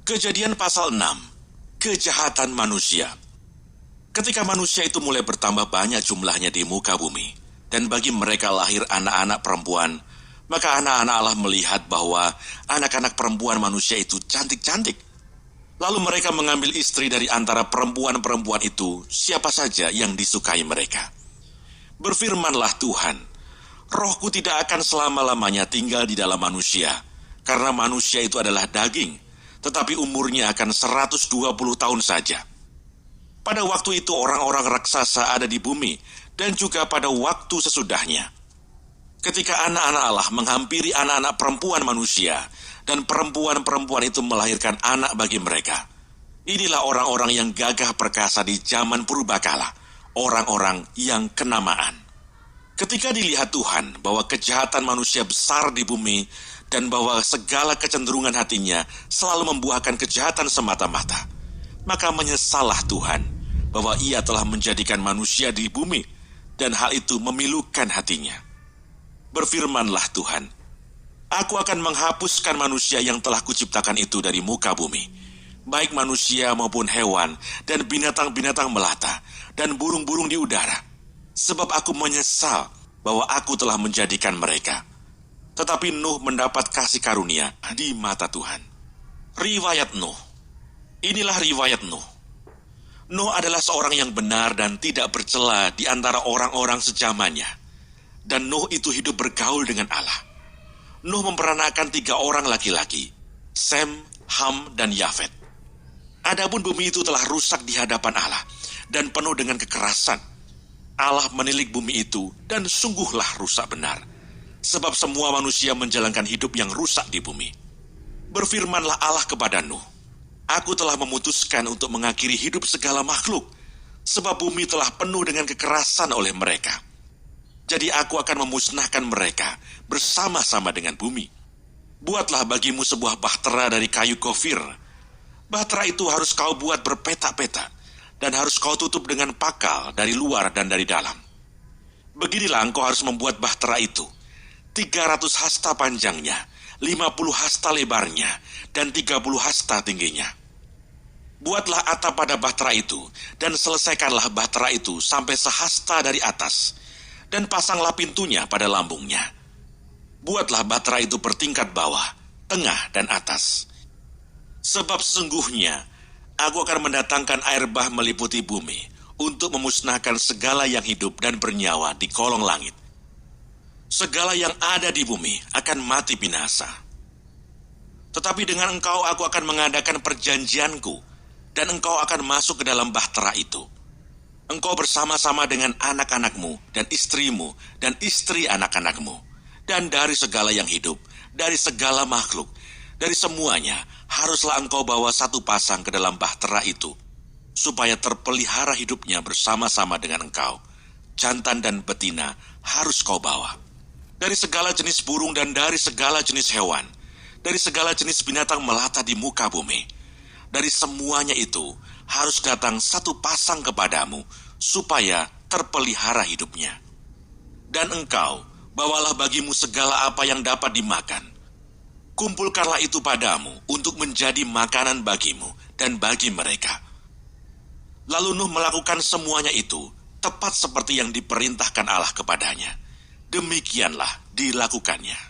Kejadian pasal 6. Kejahatan manusia. Ketika manusia itu mulai bertambah banyak jumlahnya di muka bumi, dan bagi mereka lahir anak-anak perempuan, maka anak-anak Allah melihat bahwa anak-anak perempuan manusia itu cantik-cantik. Lalu mereka mengambil istri dari antara perempuan-perempuan itu, siapa saja yang disukai mereka. Berfirmanlah Tuhan, Rohku tidak akan selama-lamanya tinggal di dalam manusia, karena manusia itu adalah daging, tetapi umurnya akan 120 tahun saja. Pada waktu itu orang-orang raksasa ada di bumi, dan juga pada waktu sesudahnya. Ketika anak-anak Allah menghampiri anak-anak perempuan manusia, dan perempuan-perempuan itu melahirkan anak bagi mereka. Inilah orang-orang yang gagah perkasa di zaman purbakala, orang-orang yang kenamaan. Ketika dilihat Tuhan bahwa kejahatan manusia besar di bumi, dan bahwa segala kecenderungan hatinya selalu membuahkan kejahatan semata-mata, maka menyesallah Tuhan bahwa Ia telah menjadikan manusia di bumi, dan hal itu memilukan hatinya. Berfirmanlah Tuhan, Aku akan menghapuskan manusia yang telah kuciptakan itu dari muka bumi, baik manusia maupun hewan, dan binatang-binatang melata, dan burung-burung di udara, sebab aku menyesal bahwa aku telah menjadikan mereka. Tetapi Nuh mendapat kasih karunia di mata Tuhan. Riwayat Nuh. Inilah riwayat Nuh. Nuh adalah seorang yang benar dan tidak bercela di antara orang-orang sejamannya. Dan Nuh itu hidup bergaul dengan Allah. Nuh memperanakan 3 orang laki-laki, Sem, Ham, dan Yafet. Adapun bumi itu telah rusak di hadapan Allah dan penuh dengan kekerasan. Allah menilik bumi itu dan sungguhlah rusak benar. Sebab semua manusia menjalankan hidup yang rusak di bumi. Berfirmanlah Allah kepada Nuh, Aku telah memutuskan untuk mengakhiri hidup segala makhluk, sebab bumi telah penuh dengan kekerasan oleh mereka. Jadi aku akan memusnahkan mereka bersama-sama dengan bumi. Buatlah bagimu sebuah bahtera dari kayu gofir. Bahtera itu harus kau buat berpetak-petak, dan harus kau tutup dengan pakal dari luar dan dari dalam. Beginilah engkau harus membuat bahtera itu. 300 hasta panjangnya, 50 hasta lebarnya, dan 30 hasta tingginya. Buatlah atap pada bahtera itu, dan selesaikanlah bahtera itu sampai sehasta dari atas, dan pasanglah pintunya pada lambungnya. Buatlah bahtera itu bertingkat bawah, tengah, dan atas. Sebab sesungguhnya, aku akan mendatangkan air bah meliputi bumi, untuk memusnahkan segala yang hidup dan bernyawa di kolong langit. Segala yang ada di bumi akan mati binasa. Tetapi dengan engkau aku akan mengadakan perjanjianku, dan engkau akan masuk ke dalam bahtera itu. Engkau bersama-sama dengan anak-anakmu, dan istrimu, dan istri anak-anakmu, dan dari segala yang hidup, dari segala makhluk, dari semuanya, haruslah engkau bawa 1 pasang ke dalam bahtera itu, supaya terpelihara hidupnya bersama-sama dengan engkau. Jantan dan betina harus kau bawa. Dari segala jenis burung dan dari segala jenis hewan, dari segala jenis binatang melata di muka bumi, dari semuanya itu harus datang 1 pasang kepadamu, supaya terpelihara hidupnya. Dan engkau, bawalah bagimu segala apa yang dapat dimakan. Kumpulkanlah itu padamu untuk menjadi makanan bagimu dan bagi mereka. Lalu Nuh melakukan semuanya itu, tepat seperti yang diperintahkan Allah kepadanya. Demikianlah dilakukannya.